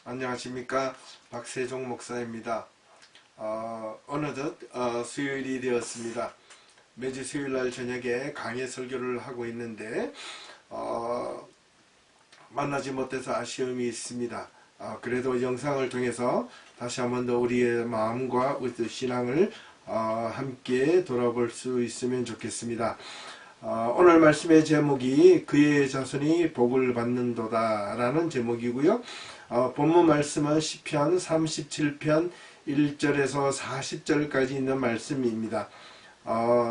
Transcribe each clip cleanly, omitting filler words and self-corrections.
안녕하십니까. 박세종 목사입니다. 어느덧 수요일이 되었습니다. 매주 수요일날 저녁에 강의 설교를 하고 있는데 만나지 못해서 아쉬움이 있습니다. 그래도 영상을 통해서 다시 한번 더 우리의 마음과 우리 신앙을 함께 돌아볼 수 있으면 좋겠습니다. 오늘 말씀의 제목이 그의 자손이 복을 받는도다 라는 제목이고요. 본문 말씀은 시편 37편 1절에서 40절까지 있는 말씀입니다.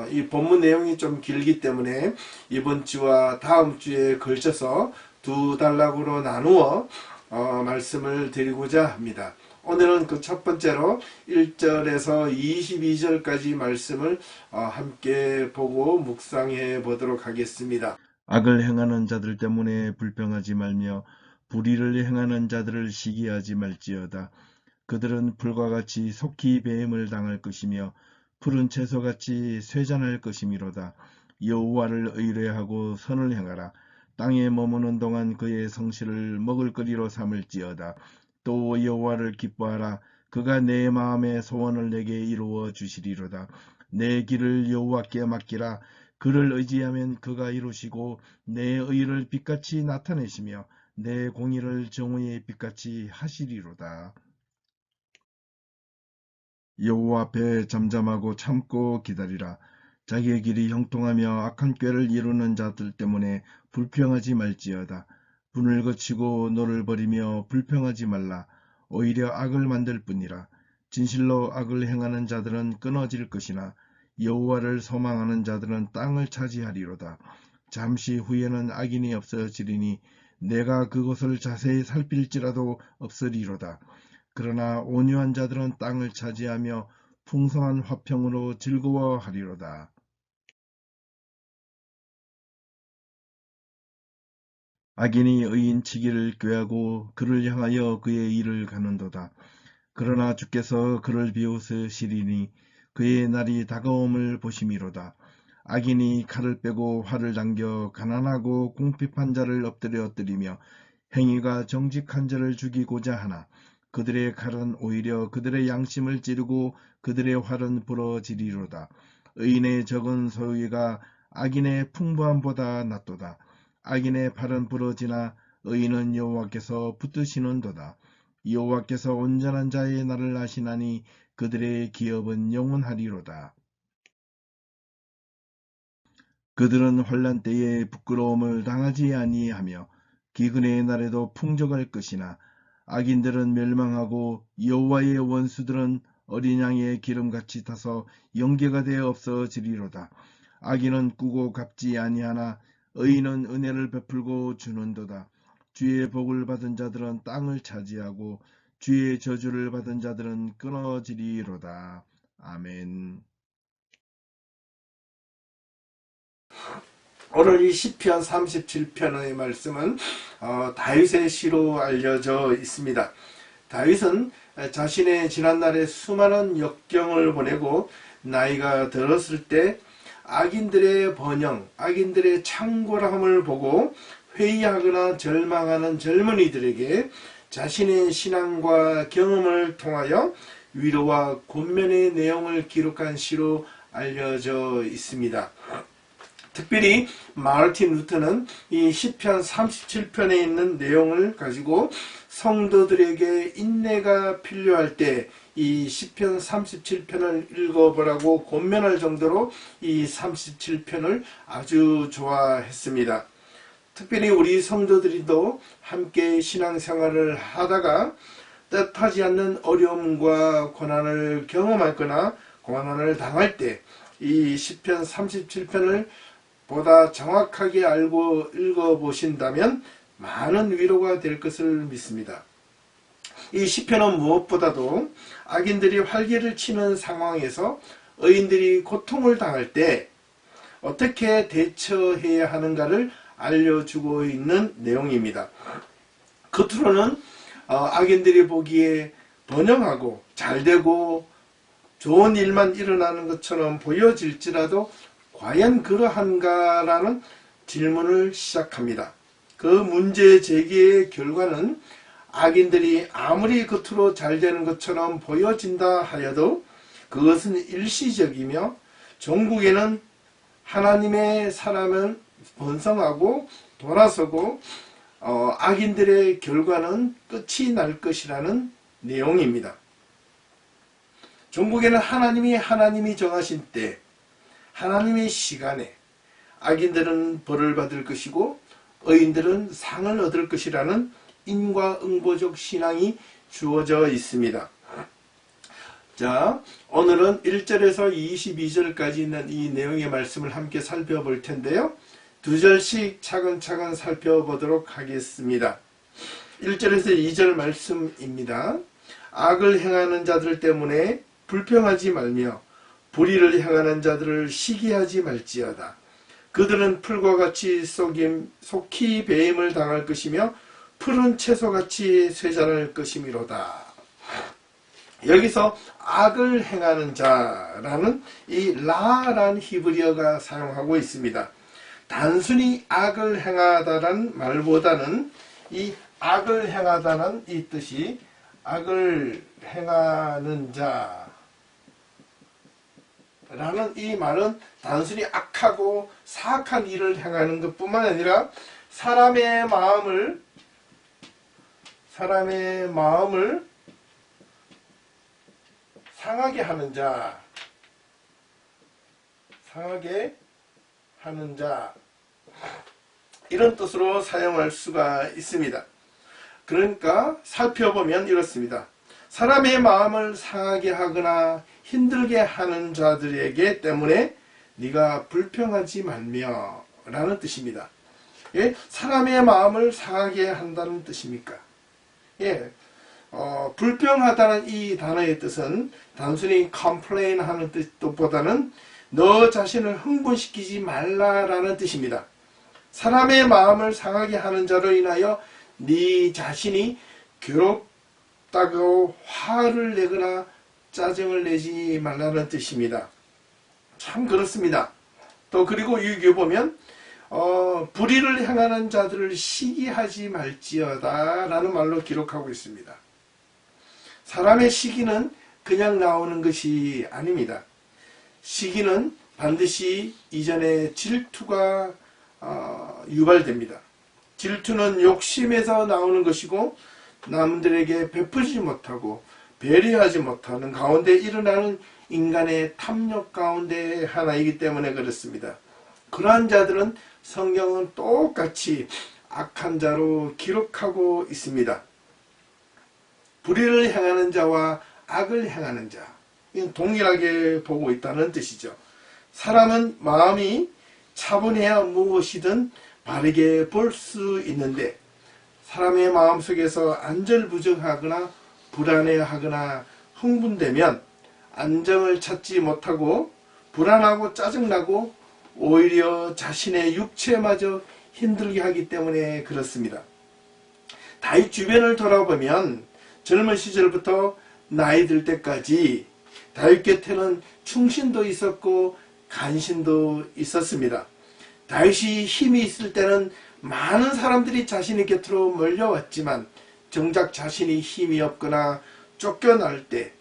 이 본문 내용이 좀 길기 때문에 이번 주와 다음 주에 걸쳐서 두 단락으로 나누어 말씀을 드리고자 합니다. 오늘은 그 첫 번째로 1절에서 22절까지 말씀을 함께 보고 묵상해 보도록 하겠습니다. 악을 행하는 자들 때문에 불평하지 말며 불의를 행하는 자들을 시기하지 말지어다. 그들은 불과 같이 속히 배임을 당할 것이며 푸른 채소같이 쇠잔할 것이미로다. 여호와를 의뢰하고 선을 행하라. 땅에 머무는 동안 그의 성실을 먹을거리로 삼을지어다. 또 여호와를 기뻐하라. 그가 내 마음의 소원을 내게 이루어 주시리로다. 내 길을 여호와께 맡기라. 그를 의지하면 그가 이루시고 내 의를 빛같이 나타내시며 내 공의를 정오의 빛같이 하시리로다. 여호와 앞에 잠잠하고 참고 기다리라. 자기의 길이 형통하며 악한 꾀를 이루는 자들 때문에 불평하지 말지어다. 분을 거치고 노를 버리며 불평하지 말라. 오히려 악을 만들 뿐이라. 진실로 악을 행하는 자들은 끊어질 것이나 여호와를 소망하는 자들은 땅을 차지하리로다. 잠시 후에는 악인이 없어지리니 내가 그곳을 자세히 살필지라도 없으리로다. 그러나 온유한 자들은 땅을 차지하며 풍성한 화평으로 즐거워하리로다. 악인이 의인치기를 꾀하고 그를 향하여 그의 일을 가는도다. 그러나 주께서 그를 비웃으시리니 그의 날이 다가옴을 보심이로다. 악인이 칼을 빼고 활을 당겨 가난하고 궁핍한 자를 엎드려 행위가 정직한 자를 죽이고자 하나 그들의 칼은 오히려 그들의 양심을 찌르고 그들의 활은 부러지리로다. 의인의 적은 소유가 악인의 풍부함보다 낫도다. 악인의 팔은 부러지나 의인은 여호와께서 붙드시는도다. 여호와께서 온전한 자의 날을 아시나니 그들의 기업은 영원하리로다. 그들은 환난 때에 부끄러움을 당하지 아니하며 기근의 날에도 풍족할 것이나 악인들은 멸망하고 여호와의 원수들은 어린 양의 기름같이 타서 영계가 되어 없어지리로다. 악인은 꾸고 갚지 아니하나 의인은 은혜를 베풀고 주는도다. 주의 복을 받은 자들은 땅을 차지하고 주의 저주를 받은 자들은 끊어지리로다. 아멘. 오늘 이 시편 37편의 말씀은 다윗의 시로 알려져 있습니다. 다윗은 자신의 지난날의 수많은 역경을 보내고 나이가 들었을 때 악인들의 번영, 악인들의 창궐함을 보고 회의하거나 절망하는 젊은이들에게 자신의 신앙과 경험을 통하여 위로와 권면의 내용을 기록한 시로 알려져 있습니다. 특별히 마르틴 루터는 이 시편 37편에 있는 내용을 가지고 성도들에게 인내가 필요할 때 이 시편 37편을 읽어보라고 권면할 정도로 이 37편을 아주 좋아했습니다. 특별히 우리 성도들도 함께 신앙생활을 하다가 뜻하지 않는 어려움과 고난을 경험하거나 고난을 당할 때 이 시편 37편을 보다 정확하게 알고 읽어보신다면 많은 위로가 될 것을 믿습니다. 이 시편은 무엇보다도 악인들이 활개를 치는 상황에서 의인들이 고통을 당할 때 어떻게 대처해야 하는가를 알려주고 있는 내용입니다. 겉으로는 악인들이 보기에 번영하고 잘되고 좋은 일만 일어나는 것처럼 보여질지라도 과연 그러한가라는 질문을 시작합니다. 그 문제 제기의 결과는 악인들이 아무리 겉으로 잘 되는 것처럼 보여진다 하여도 그것은 일시적이며 종국에는 하나님의 사람은 번성하고 돌아서고 악인들의 결과는 끝이 날 것이라는 내용입니다. 종국에는 하나님이 정하신 때 하나님의 시간에 악인들은 벌을 받을 것이고 의인들은 상을 얻을 것이라는 인과응보적 신앙이 주어져 있습니다. 자, 오늘은 1절에서 22절까지 있는 이 내용의 말씀을 함께 살펴볼 텐데요. 두 절씩 차근차근 살펴보도록 하겠습니다. 1절에서 2절 말씀입니다. 악을 행하는 자들 때문에 불평하지 말며 불의를 행하는 자들을 시기하지 말지어다. 그들은 풀과 같이 속히 배임을 당할 것이며 푸른 채소같이 쇠잔할 것이미로다. 여기서 악을 행하는 자라는 이 라란 히브리어가 사용하고 있습니다. 단순히 악을 행하다란 말보다는 이 악을 행하다는 이 뜻이 악을 행하는 자라는 이 말은 단순히 악하고 사악한 일을 행하는 것뿐만 아니라 사람의 마음을 상하게 하는 자 이런 뜻으로 사용할 수가 있습니다. 그러니까 살펴보면 이렇습니다. 사람의 마음을 상하게 하거나 힘들게 하는 자들에게 때문에 네가 불평하지 말며 라는 뜻입니다. 예, 사람의 마음을 상하게 한다는 뜻입니까? 예, 불평하다는 이 단어의 뜻은 단순히 complain 하는 뜻보다는 너 자신을 흥분시키지 말라라는 뜻입니다. 사람의 마음을 상하게 하는 자로 인하여 네 자신이 괴롭다고 화를 내거나 짜증을 내지 말라는 뜻입니다. 참 그렇습니다. 또 그리고 여기 보면 불의를 행하는 자들을 시기하지 말지어다 라는 말로 기록하고 있습니다. 사람의 시기는 그냥 나오는 것이 아닙니다. 시기는 반드시 이전에 질투가 유발됩니다. 질투는 욕심에서 나오는 것이고 남들에게 베풀지 못하고 배려하지 못하는 가운데 일어나는 인간의 탐욕 가운데 하나이기 때문에 그렇습니다. 그러한 자들은 성경은 똑같이 악한 자로 기록하고 있습니다. 불의를 행하는 자와 악을 행하는 자, 이건 동일하게 보고 있다는 뜻이죠. 사람은 마음이 차분해야 무엇이든 바르게 볼 수 있는데 사람의 마음속에서 안절부절하거나 불안해하거나 흥분되면 안정을 찾지 못하고 불안하고 짜증나고 오히려 자신의 육체마저 힘들게 하기 때문에 그렇습니다. 다윗 주변을 돌아보면 젊은 시절부터 나이 들 때까지 다윗 곁에는 충신도 있었고 간신도 있었습니다. 다윗이 힘이 있을 때는 많은 사람들이 자신의 곁으로 몰려왔지만 정작 자신이 힘이 없거나 쫓겨날 때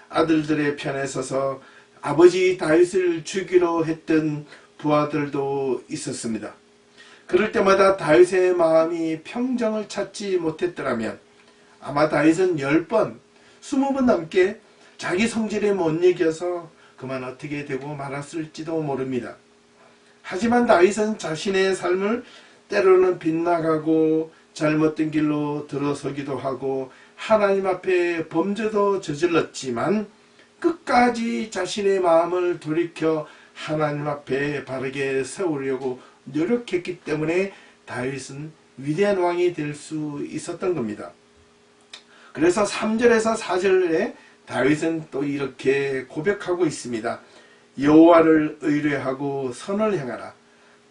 아들들의 편에 서서 아버지 다윗을 죽이려 했던 부하들도 있었습니다. 그럴 때마다 다윗의 마음이 평정을 찾지 못했더라면 아마 다윗은 10번, 20번 넘게 자기 성질에 못 이겨서 그만 어떻게 되고 말았을지도 모릅니다. 하지만 다윗은 자신의 삶을 때로는 빗나가고 잘못된 길로 들어서기도 하고 하나님 앞에 범죄도 저질렀지만 끝까지 자신의 마음을 돌이켜 하나님 앞에 바르게 세우려고 노력했기 때문에 다윗은 위대한 왕이 될 수 있었던 겁니다. 그래서 3절에서 4절에 다윗은 또 이렇게 고백하고 있습니다. 여호와를 의뢰하고 선을 행하라.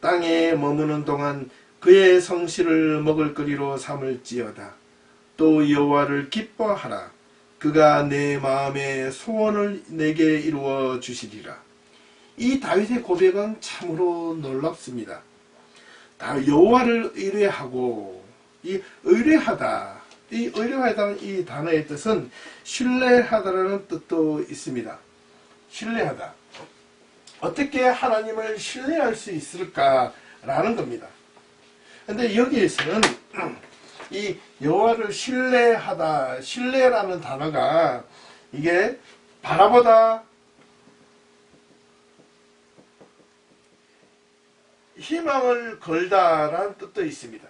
땅에 머무는 동안 그의 성실을 먹을거리로 삼을지어다. 또 여호와를 기뻐하라. 그가 내 마음의 소원을 내게 이루어 주시리라. 이 다윗의 고백은 참으로 놀랍습니다. 여호와를 의뢰하고 이 의뢰하다 이 의뢰하다는 이 단어의 뜻은 신뢰하다라는 뜻도 있습니다. 신뢰하다. 어떻게 하나님을 신뢰할 수 있을까라는 겁니다. 근데 여기에서는 이 여호와를 신뢰하다, 신뢰라는 단어가 이게 바라보다, 희망을 걸다라는 뜻도 있습니다.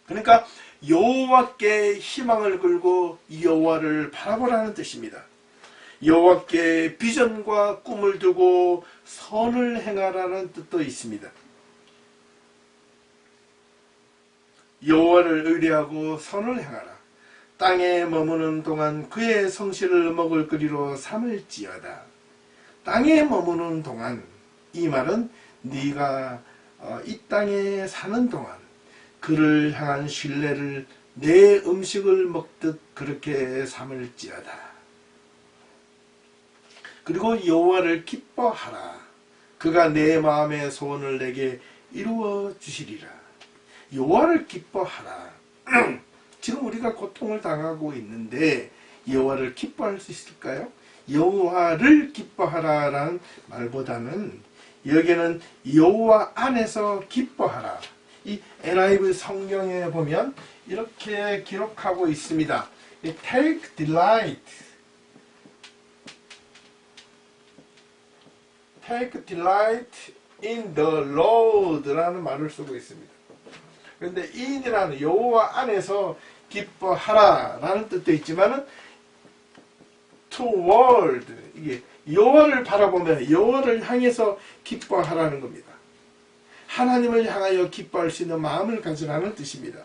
그러니까 여호와께 희망을 걸고 여호와를 바라보라는 뜻입니다. 여호와께 비전과 꿈을 두고 선을 행하라는 뜻도 있습니다. 여호와를 의뢰하고 선을 행하라. 땅에 머무는 동안 그의 성실을 먹을 거리로 삼을지어다. 땅에 머무는 동안, 이 말은 네가 이 땅에 사는 동안 그를 향한 신뢰를 내 음식을 먹듯 그렇게 삼을지어다. 그리고 여호와를 기뻐하라. 그가 내 마음의 소원을 내게 이루어 주시리라. 여호와를 기뻐하라. 지금 우리가 고통을 당하고 있는데 여호와를 기뻐할 수 있을까요? 여호와를 기뻐하라라는 말보다는 여기는 여호와 안에서 기뻐하라. 이 NIV 성경에 보면 이렇게 기록하고 있습니다. Take delight. Take delight in the Lord라는 말을 쓰고 있습니다. 그런데 in이라는 여호와 안에서 기뻐하라라는 뜻도 있지만은 toward, 이게 여호와를 바라보며 여호와를 향해서 기뻐하라는 겁니다. 하나님을 향하여 기뻐할 수 있는 마음을 가지라는 뜻입니다.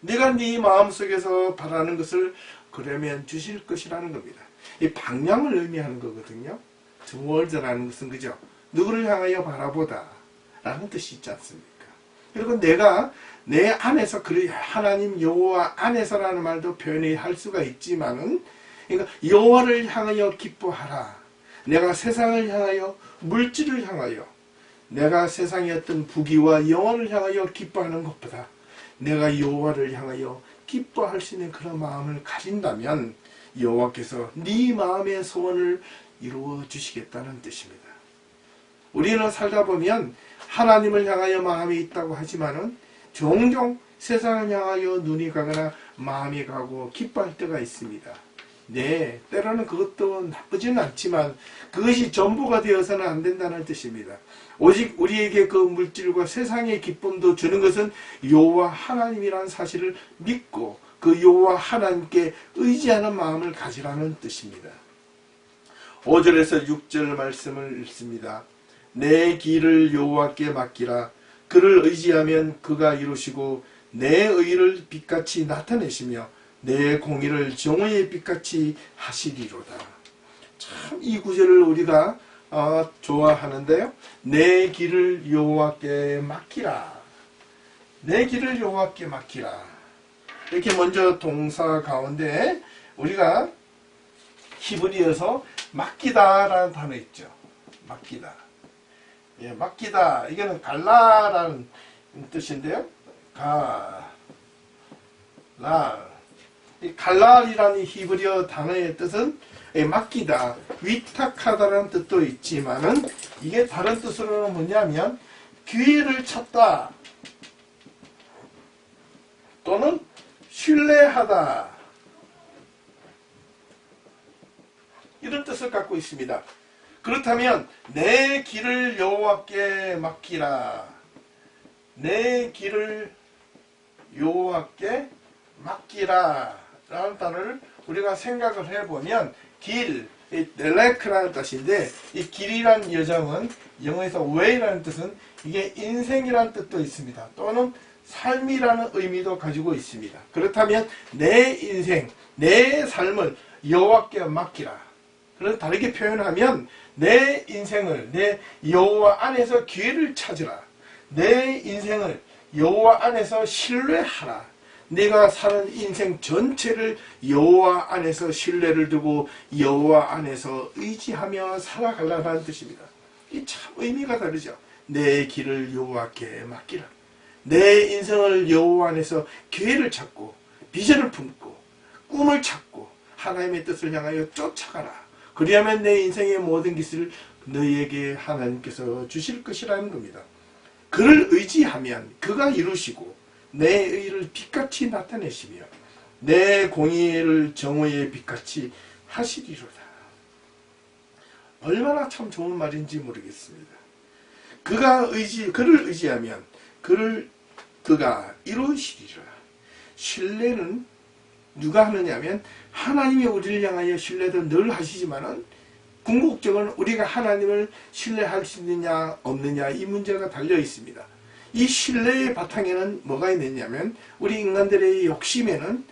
네가 네 마음속에서 바라는 것을 그러면 주실 것이라는 겁니다. 이 방향을 의미하는 거거든요. toward라는 것은 그죠? 누구를 향하여 바라보다 라는 뜻이 있지 않습니까? 그리고 내가 내 안에서, 하나님 여호와 안에서라는 말도 표현할 수가 있지만은, 그러니까 여호와를 향하여 기뻐하라. 내가 세상을 향하여, 물질을 향하여, 내가 세상의 어떤 부귀와 영혼을 향하여 기뻐하는 것보다 내가 여호와를 향하여 기뻐할 수 있는 그런 마음을 가진다면 여호와께서 네 마음의 소원을 이루어 주시겠다는 뜻입니다. 우리는 살다 보면 하나님을 향하여 마음이 있다고 하지만은 종종 세상을 향하여 눈이 가거나 마음이 가고 기뻐할 때가 있습니다. 네, 때로는 그것도 나쁘지는 않지만 그것이 전부가 되어서는 안 된다는 뜻입니다. 오직 우리에게 그 물질과 세상의 기쁨도 주는 것은 여호와 하나님이라는 사실을 믿고 그 여호와 하나님께 의지하는 마음을 가지라는 뜻입니다. 5절에서 6절 말씀을 읽습니다. 내 길을 여호와께 맡기라. 그를 의지하면 그가 이루시고 내 의를 빛같이 나타내시며 내 공의를 정오의 빛같이 하시리로다. 참 이 구절을 우리가 좋아하는데요. 내 길을 여호와께 맡기라. 내 길을 여호와께 맡기라. 이렇게 먼저 동사 가운데 우리가 히브리어서 맡기다라는 단어 있죠. 맡기다. 예, 맡기다. 이거는 갈라라는 뜻인데요. 이 갈랄이라는 히브리어 단어의 뜻은 맡기다, 위탁하다라는 뜻도 있지만은 이게 다른 뜻으로는 뭐냐면 기회를 찾다 또는 신뢰하다 이런 뜻을 갖고 있습니다. 그렇다면 내 길을 여호와께 맡기라. 내 길을 여호와께 맡기라 라는 단어를 우리가 생각을 해보면 길, 델레크라는 뜻인데 이 길이라는 여정은 영어에서 way라는 뜻은 이게 인생이라는 뜻도 있습니다. 또는 삶이라는 의미도 가지고 있습니다. 그렇다면 내 인생, 내 삶을 여호와께 맡기라. 그래서 다르게 표현하면 내 인생을 내 여호와 안에서 기회를 찾으라. 내 인생을 여호와 안에서 신뢰하라. 내가 사는 인생 전체를 여호와 안에서 신뢰를 두고 여호와 안에서 의지하며 살아가라는 뜻입니다. 이 참 의미가 다르죠. 내 길을 여호와께 맡기라. 내 인생을 여호와 안에서 기회를 찾고 비전을 품고 꿈을 찾고 하나님의 뜻을 향하여 쫓아가라. 그리하면 내 인생의 모든 것을 너희에게 하나님께서 주실 것이라는 겁니다. 그를 의지하면 그가 이루시고 내 의를 빛같이 나타내시며 내 공의를 정오의 빛같이 하시리로다. 얼마나 참 좋은 말인지 모르겠습니다. 그를 의지하면 그가 이루시리라. 신뢰는 누가 하느냐면 하나님이 우리를 향하여 신뢰도 늘 하시지만은 궁극적으로 우리가 하나님을 신뢰할 수 있느냐 없느냐 이 문제가 달려 있습니다. 이 신뢰의 바탕에는 뭐가 있느냐면 우리 인간들의 욕심에는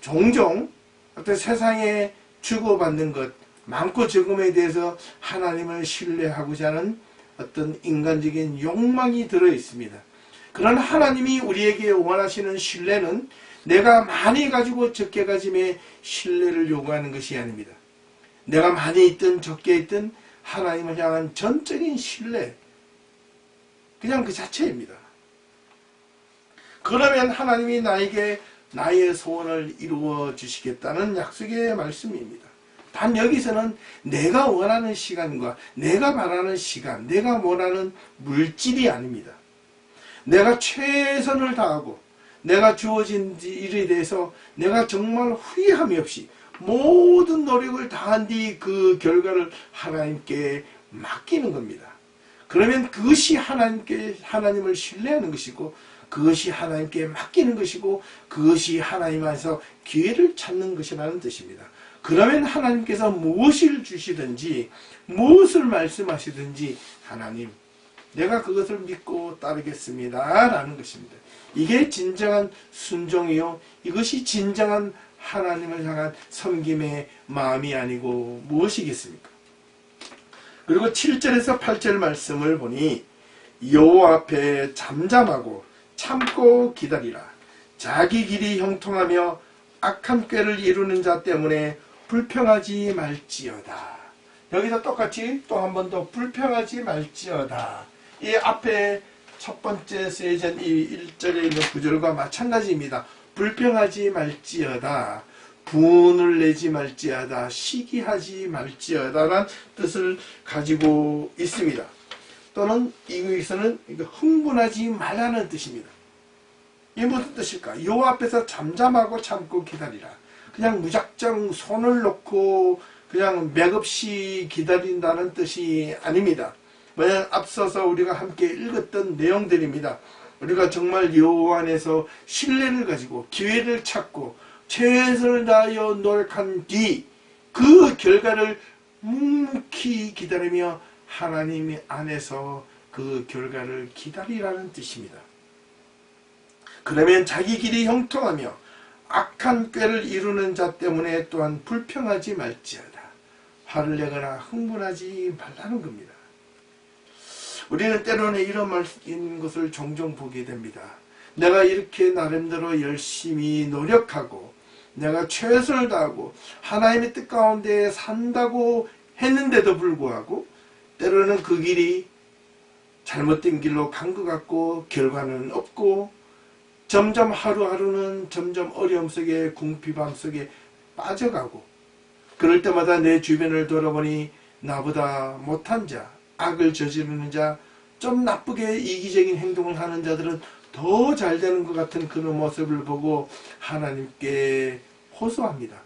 종종 어떤 세상에 주고받는 것 많고 적음에 대해서 하나님을 신뢰하고자 하는 어떤 인간적인 욕망이 들어 있습니다. 그러나 하나님이 우리에게 원하시는 신뢰는 내가 많이 가지고 적게 가짐에 신뢰를 요구하는 것이 아닙니다. 내가 많이 있든 적게 있든 하나님을 향한 전적인 신뢰, 그냥 그 자체입니다. 그러면 하나님이 나에게 나의 소원을 이루어 주시겠다는 약속의 말씀입니다. 단 여기서는 내가 원하는 시간과 내가 바라는 시간, 내가 원하는 물질이 아닙니다. 내가 최선을 다하고 내가 주어진 일에 대해서 내가 정말 후회함이 없이 모든 노력을 다한 뒤 그 결과를 하나님께 맡기는 겁니다. 그러면 그것이 하나님을 신뢰하는 것이고 그것이 하나님께 맡기는 것이고 그것이 하나님 안에서 기회를 찾는 것이라는 뜻입니다. 그러면 하나님께서 무엇을 주시든지 무엇을 말씀하시든지 하나님 내가 그것을 믿고 따르겠습니다 라는 것입니다. 이게 진정한 순종이요 이것이 진정한 하나님을 향한 섬김의 마음이 아니고 무엇이겠습니까? 그리고 7절에서 8절 말씀을 보니 여호와 앞에 잠잠하고 참고 기다리라. 자기 길이 형통하며 악한 꾀를 이루는 자 때문에 불평하지 말지어다. 여기서 똑같이 또 한 번 더 불평하지 말지어다. 이 앞에 첫 번째 세전 이 1절에 있는 구절과 마찬가지입니다. 불평하지 말지어다. 분을 내지 말지어다. 시기하지 말지어다라는 뜻을 가지고 있습니다. 또는 여기서는 흥분하지 말라는 뜻입니다. 이게 무슨 뜻일까? 요 앞에서 잠잠하고 참고 기다리라. 그냥 무작정 손을 놓고 그냥 맥없이 기다린다는 뜻이 아닙니다. 왜냐하면 앞서서 우리가 함께 읽었던 내용들입니다. 우리가 정말 여호와 안에서 신뢰를 가지고 기회를 찾고 최선을 다하여 노력한 뒤 그 결과를 묵묵히 기다리며 하나님 안에서 그 결과를 기다리라는 뜻입니다. 그러면 자기 길이 형통하며 악한 꾀를 이루는 자 때문에 또한 불평하지 말지어다. 화를 내거나 흥분하지 말라는 겁니다. 우리는 때로는 이런 말인 것을 종종 보게 됩니다. 내가 이렇게 나름대로 열심히 노력하고 내가 최선을 다하고 하나님의 뜻 가운데 산다고 했는데도 불구하고 때로는 그 길이 잘못된 길로 간 것 같고 결과는 없고 점점 하루하루는 점점 어려움 속에 궁핍함 속에 빠져가고 그럴 때마다 내 주변을 돌아보니 나보다 못한 자, 악을 저지르는 자, 좀 나쁘게 이기적인 행동을 하는 자들은 더 잘 되는 것 같은 그런 모습을 보고 하나님께 호소합니다.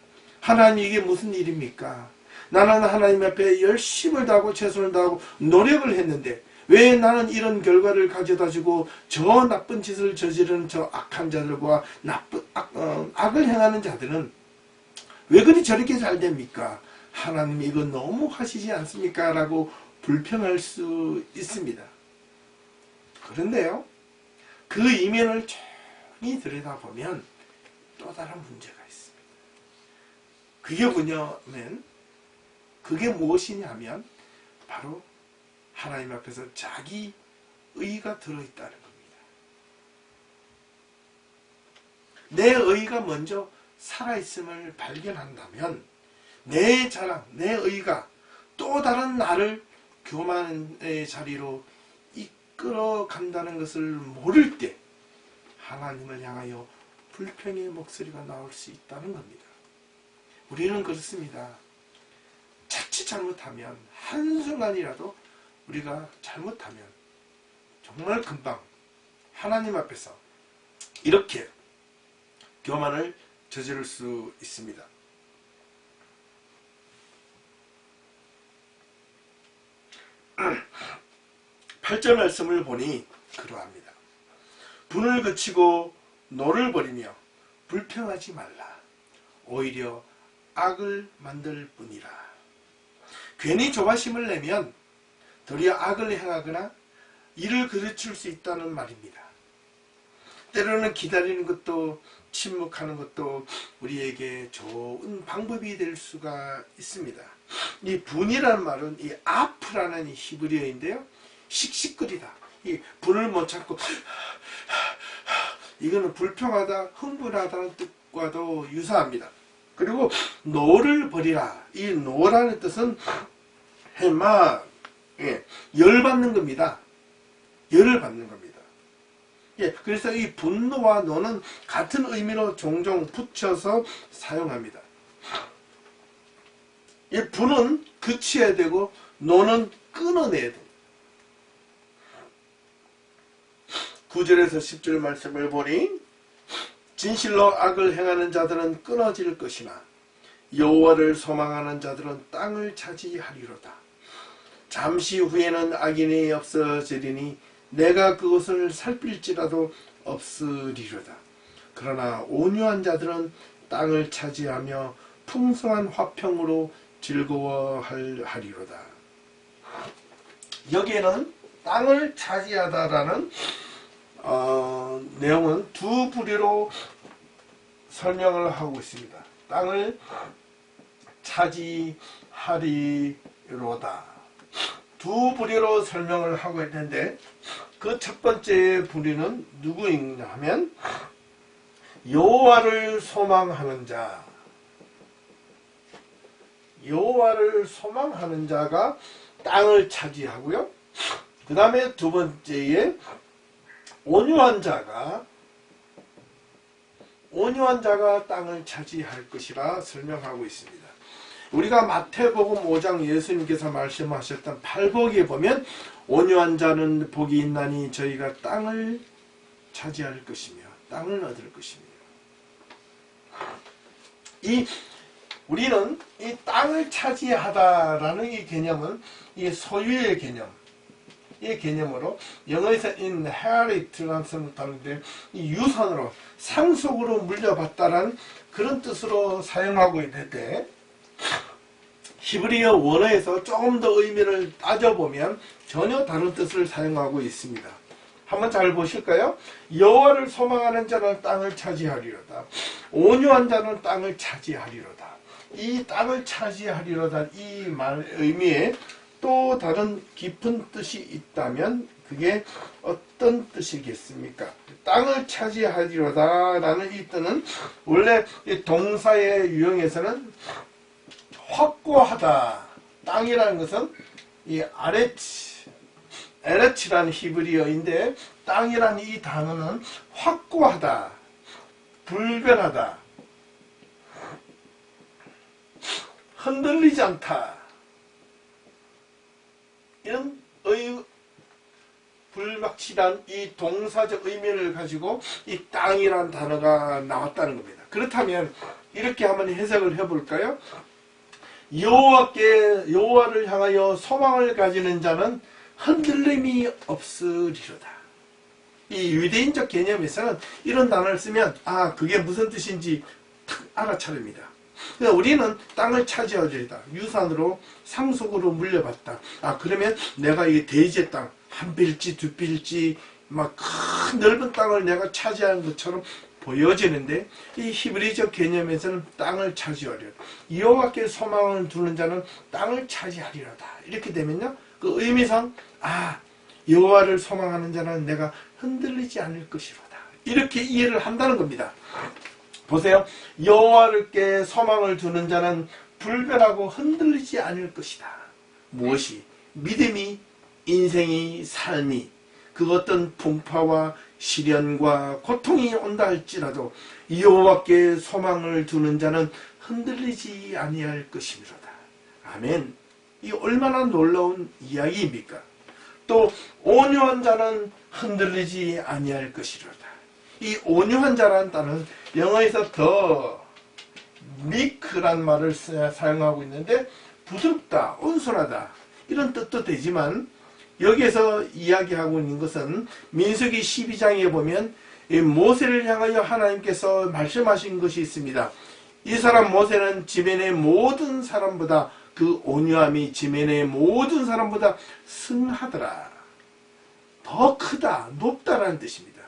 하나님 이게 무슨 일입니까? 나는 하나님 앞에 열심을 다하고 최선을 다하고 노력을 했는데 왜 나는 이런 결과를 가져다주고 저 나쁜 짓을 저지르는 저 악한 자들과 악을 행하는 자들은 왜 그리 저렇게 잘 됩니까? 하나님 이거 너무 하시지 않습니까? 라고 불평할 수 있습니다. 그런데요, 그 이면을 조용히 들여다보면 또 다른 문제가 있습니다. 그게 무엇이냐면 바로 하나님 앞에서 자기 의가 들어있다는 겁니다. 내 의가 먼저 살아있음을 발견한다면 내 자랑, 내 의가 또 다른 나를 교만의 자리로 이끌어 간다는 것을 모를 때 하나님을 향하여 불평의 목소리가 나올 수 있다는 겁니다. 우리는 그렇습니다. 자칫 잘못하면, 한순간이라도 우리가 잘못하면 정말 금방 하나님 앞에서 이렇게 교만을 저지를 수 있습니다. 8절 말씀을 보니 그러합니다. 분을 그치고 노를 버리며 불평하지 말라. 오히려 악을 만들 뿐이라. 괜히 조바심을 내면 도리어 악을 행하거나 일을 그르칠 수 있다는 말입니다. 때로는 기다리는 것도 침묵하는 것도 우리에게 좋은 방법이 될 수가 있습니다. 이 분이라는 말은 이 아프라는 히브리어인데요. 씩씩거리다. 이 분을 못 참고 이거는 불평하다, 흥분하다는 뜻과도 유사합니다. 그리고 노를 버리라. 이 노라는 뜻은 해마, 열받는 겁니다. 열을 받는 겁니다. 그래서 이 분노와 노는 같은 의미로 종종 붙여서 사용합니다. 이 분은 그치어야 되고 노는 끊어내야 됩니다. 9절에서 10절 말씀을 보니 진실로 악을 행하는 자들은 끊어질 것이나 여호와를 소망하는 자들은 땅을 차지하리로다. 잠시 후에는 악인이 없어지리니 내가 그것을 살필지라도 없으리로다. 그러나 온유한 자들은 땅을 차지하며 풍성한 화평으로 즐거워하리로다. 여기에는 땅을 차지하다라는 내용은 두 부류로 설명을 하고 있습니다. 땅을 차지하리로다. 두 부류로 설명을 하고 있는데 그 첫 번째 부류는 누구이냐 하면 여호와를 소망하는 자. 여호와를 소망하는 자가 땅을 차지하고요. 그 다음에 두 번째에 온유한 자가 땅을 차지할 것이라 설명하고 있습니다. 우리가 마태복음 5장 예수님께서 말씀하셨던 팔복에 보면 온유한 자는 복이 있나니 저희가 땅을 차지할 것이며 땅을 얻을 것입니다. 우리는 이 땅을 차지하다라는 이 개념은 이 소유의 개념, 이 개념으로 영어에서 inherit라는 뜻을 다루는데 이 유산으로 상속으로 물려받다라는 그런 뜻으로 사용하고 있는데 히브리어 원어에서 조금 더 의미를 따져보면 전혀 다른 뜻을 사용하고 있습니다. 한번 잘 보실까요? 여호와를 소망하는 자는 땅을 차지하리로다. 온유한 자는 땅을 차지하리로다. 이 땅을 차지하리로다 이 말 의미에 또 다른 깊은 뜻이 있다면 그게 어떤 뜻이겠습니까? 땅을 차지하리로다 라는 이 뜻은 원래 이 동사의 유형에서는 확고하다. 땅이라는 것은 이 에레치라는 히브리어인데 땅이라는 이 단어는 확고하다, 불변하다, 흔들리지 않다. 이런 불확실한 이 동사적 의미를 가지고 이 땅이라는 단어가 나왔다는 겁니다. 그렇다면 이렇게 한번 해석을 해볼까요? 여호와를 향하여 소망을 가지는 자는 흔들림이 없으리로다. 이 유대인적 개념에서는 이런 단어를 쓰면 그게 무슨 뜻인지 탁 알아차립니다. 그러니까 우리는 땅을 차지하리다. 유산으로 상속으로 물려받다. 그러면 내가 이 대지의 땅 한 필지 두 필지 막 큰 넓은 땅을 내가 차지하는 것처럼 보여지는데 이 히브리적 개념에서는 땅을 차지하리라. 여호와께 소망을 두는 자는 땅을 차지하리로다. 이렇게 되면요, 그 의미상 여호와를 소망하는 자는 내가 흔들리지 않을 것이로다. 이렇게 이해를 한다는 겁니다. 보세요. 여호와께 소망을 두는 자는 불변하고 흔들리지 않을 것이다. 무엇이? 믿음이, 인생이, 삶이. 그 어떤 풍파와 시련과 고통이 온다 할지라도 여호와께 소망을 두는 자는 흔들리지 아니할 것이미로다. 아멘. 이 얼마나 놀라운 이야기입니까? 또 온유한 자는 흔들리지 아니할 것이로다. 이 온유한 자라는 단어는 영어에서 더 meek란 말을 사용하고 있는데 부드럽다, 온순하다 이런 뜻도 되지만 여기에서 이야기하고 있는 것은 민수기 12장에 보면 이 모세를 향하여 하나님께서 말씀하신 것이 있습니다. 이 사람 모세는 지면의 모든 사람보다 그 온유함이 지면의 모든 사람보다 승하더라. 더 크다, 높다라는 뜻입니다.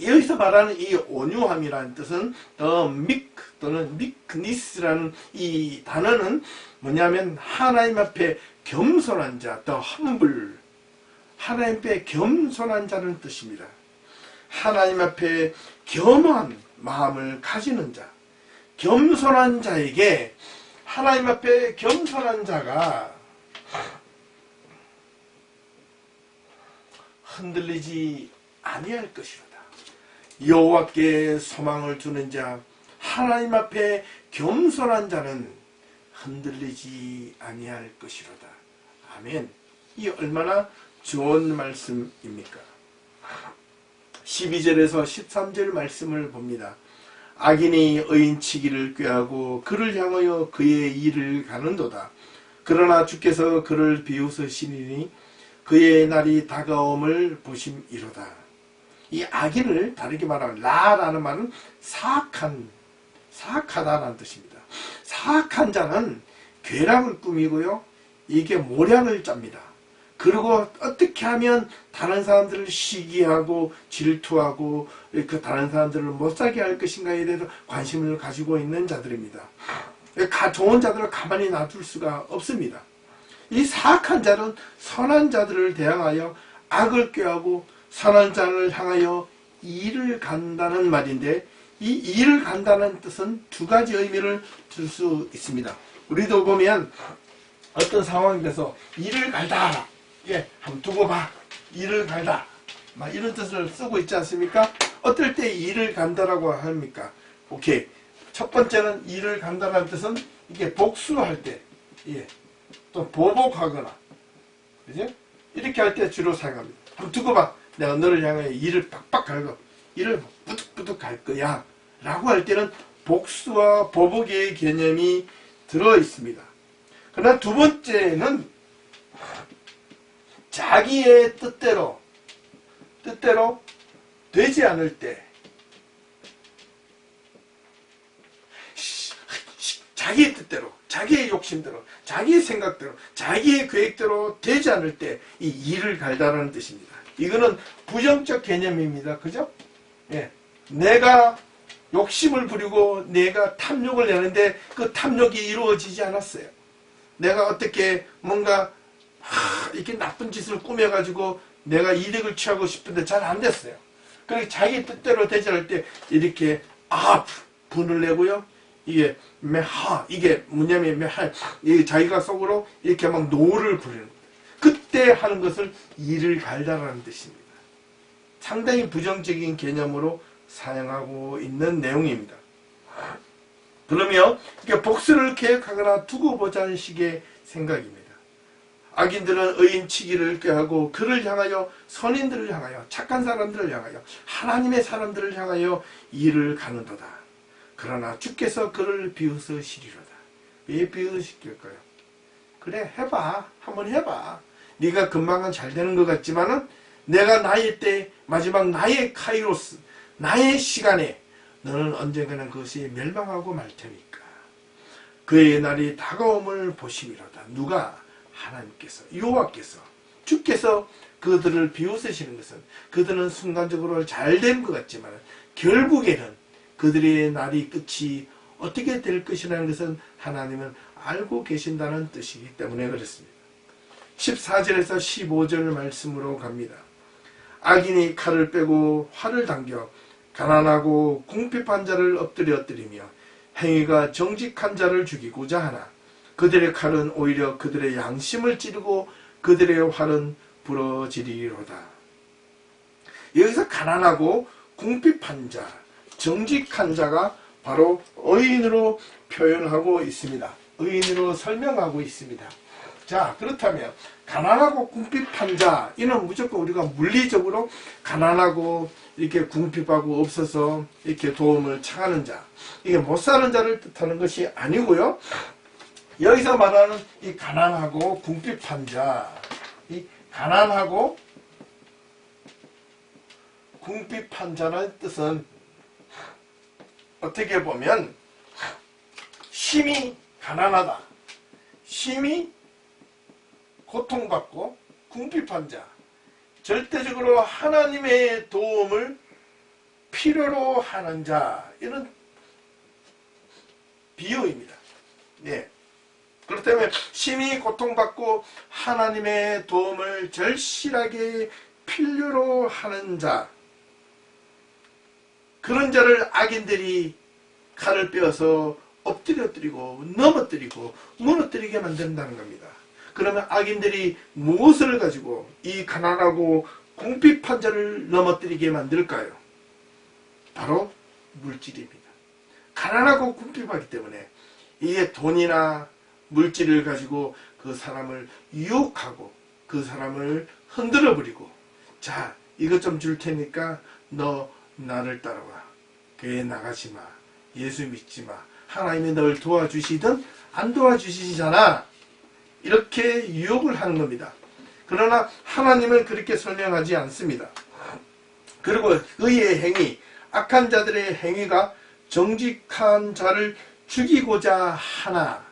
여기서 말하는 이 온유함이라는 뜻은 the meek 또는 meekness라는 이 단어는 뭐냐면 하나님 앞에 겸손한 자, the humble, 하나님 앞에 겸손한 자라는 뜻입니다. 하나님 앞에 겸한 마음을 가지는 자, 겸손한 자에게 하나님 앞에 겸손한 자가 흔들리지 아니할 것이로다. 여호와께 소망을 두는 자, 하나님 앞에 겸손한 자는 흔들리지 아니할 것이로다. 아멘. 이 얼마나 좋은 말씀입니까? 12절에서 13절 말씀을 봅니다. 악인이 의인치기를 꾀하고 그를 향하여 그의 일을 가는도다. 그러나 주께서 그를 비웃으시니 그의 날이 다가옴을 보심이로다. 이 악인을 다르게 말하면 라라는 말은 사악하다라는 뜻입니다. 사악한 자는 괴락을 꾸미고요. 이게 모략을 짭니다. 그리고 어떻게 하면 다른 사람들을 시기하고 질투하고 그 다른 사람들을 못 살게 할 것인가에 대해서 관심을 가지고 있는 자들입니다. 좋은 자들을 가만히 놔둘 수가 없습니다. 이 사악한 자는 선한 자들을 대항하여 악을 꾀하고 선한 자를 향하여 일을 간다는 말인데 이 일을 간다는 뜻은 두 가지 의미를 줄 수 있습니다. 우리도 보면 어떤 상황에서 일을 갈다. 예, 한번 두고 봐. 일을 갈다. 막 이런 뜻을 쓰고 있지 않습니까? 어떨 때 일을 간다라고 합니까? 오케이. 첫 번째는 일을 간다라는 뜻은 이게 복수할 때, 예, 또 보복하거나, 그죠? 이렇게 할 때 주로 사용합니다. 한번 두고 봐. 내가 너를 향해 일을 빡빡 갈고, 일을 부득부득 갈 거야. 라고 할 때는 복수와 보복의 개념이 들어 있습니다. 그러나 두 번째는 자기의 뜻대로 되지 않을 때 자기의 뜻대로, 자기의 욕심대로, 자기의 생각대로, 자기의 계획대로 되지 않을 때 이 일을 갈다라는 뜻입니다. 이거는 부정적 개념입니다. 그죠? 예. 내가 욕심을 부리고 내가 탐욕을 내는데 그 탐욕이 이루어지지 않았어요. 내가 어떻게 뭔가 이렇게 나쁜 짓을 꾸며가지고 내가 이득을 취하고 싶은데 잘 안 됐어요. 그리고 자기 뜻대로 되지 않을 때 이렇게 분을 내고요. 이게 이게 뭐냐면 자기가 속으로 이렇게 막 노를 부리는 거예요. 그때 하는 것을 일을 갈다라는 뜻입니다. 상당히 부정적인 개념으로 사용하고 있는 내용입니다. 그러면 이게 복수를 계획하거나 두고 보자는 식의 생각입니다. 악인들은 의인치기를 꾀하고 그를 향하여 선인들을 향하여 착한 사람들을 향하여 하나님의 사람들을 향하여 일을 가는도다. 그러나 주께서 그를 비웃으시리로다. 왜 비웃으실까요? 그래, 해봐. 한번 해봐. 네가 금방은 잘 되는 것 같지만은 내가 나의 때 마지막 나의 카이로스 나의 시간에 너는 언젠가는 그것이 멸망하고 말 테니까. 그의 날이 다가옴을 보심이로다. 누가? 하나님께서, 여호와께서, 주께서 그들을 비웃으시는 것은 그들은 순간적으로 잘 된 것 같지만 결국에는 그들의 날이 끝이 어떻게 될 것이라는 것은 하나님은 알고 계신다는 뜻이기 때문에 그렇습니다. 14절에서 15절 말씀으로 갑니다. 악인이 칼을 빼고 활을 당겨 가난하고 궁핍한 자를 엎드려뜨리며 행위가 정직한 자를 죽이고자 하나 그들의 칼은 오히려 그들의 양심을 찌르고 그들의 활은 부러지리로다. 여기서 가난하고 궁핍한 자, 정직한 자가 바로 의인으로 표현하고 있습니다. 의인으로 설명하고 있습니다. 자, 그렇다면 가난하고 궁핍한 자, 이는 무조건 우리가 물리적으로 가난하고 이렇게 궁핍하고 없어서 이렇게 도움을 청하는 자, 이게 못 사는 자를 뜻하는 것이 아니고요. 여기서 말하는 이 가난하고 궁핍한 자, 이 가난하고 궁핍한 자라는 뜻은 어떻게 보면 심히 가난하다, 심히 고통받고 궁핍한 자, 절대적으로 하나님의 도움을 필요로 하는 자, 이런 비유입니다. 예. 그렇다면 심히 고통받고 하나님의 도움을 절실하게 필요로 하는 자, 그런 자를 악인들이 칼을 빼어서 엎드려뜨리고 넘어뜨리고 무너뜨리게 만든다는 겁니다. 그러면 악인들이 무엇을 가지고 이 가난하고 궁핍한 자를 넘어뜨리게 만들까요? 바로 물질입니다. 가난하고 궁핍하기 때문에 이게 돈이나 물질을 가지고 그 사람을 유혹하고 그 사람을 흔들어 버리고, 자, 이것 좀 줄 테니까 너 나를 따라와. 교회 나가지 마. 예수 믿지 마. 하나님이 널 도와주시든 안 도와주시잖아. 이렇게 유혹을 하는 겁니다. 그러나 하나님은 그렇게 설명하지 않습니다. 그리고 의의 행위, 악한 자들의 행위가 정직한 자를 죽이고자 하나,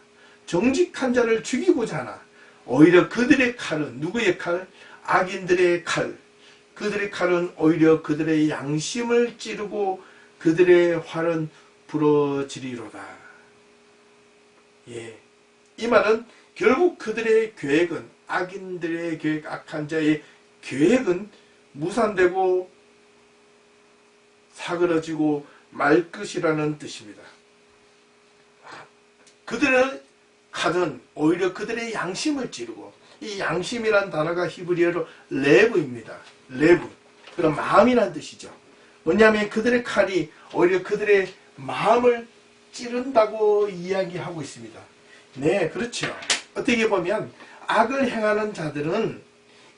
정직한 자를 죽이고자 하나, 오히려 그들의 칼은 누구의 칼? 악인들의 칼. 그들의 칼은 오히려 그들의 양심을 찌르고 그들의 활은 부러지리로다. 예. 이 말은 결국 그들의 계획은, 악인들의 계획, 악한 자의 계획은 무산되고 사그러지고 말 것이라는 뜻입니다. 그들의 칼은 오히려 그들의 양심을 찌르고, 이 양심이란 단어가 히브리어로 레브입니다. 레브. 그런 마음이란 뜻이죠. 뭐냐면 그들의 칼이 오히려 그들의 마음을 찌른다고 이야기하고 있습니다. 네, 그렇죠. 어떻게 보면 악을 행하는 자들은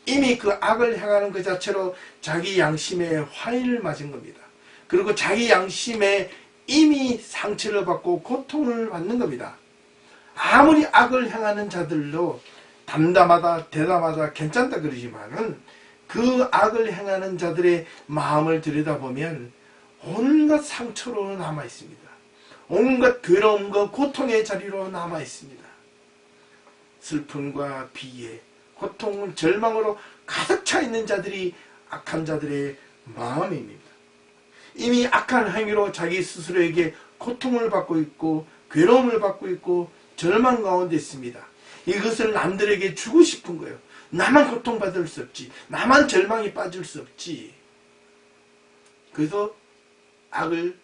이미 그 악을 행하는 그 자체로 자기 양심에 화인을 맞은 겁니다. 그리고 자기 양심에 이미 상처를 받고 고통을 받는 겁니다. 아무리 악을 행하는 자들도 담담하다, 대담하다, 괜찮다 그러지만은 그 악을 행하는 자들의 마음을 들여다보면 온갖 상처로 남아 있습니다. 온갖 괴로움과 고통의 자리로 남아 있습니다. 슬픔과 비애, 고통, 절망으로 가득 차 있는 자들이 악한 자들의 마음입니다. 이미 악한 행위로 자기 스스로에게 고통을 받고 있고 괴로움을 받고 있고 절망 가운데 있습니다. 이것을 남들에게 주고 싶은 거예요. 나만 고통받을 수 없지. 나만 절망에 빠질 수 없지. 그래서 악을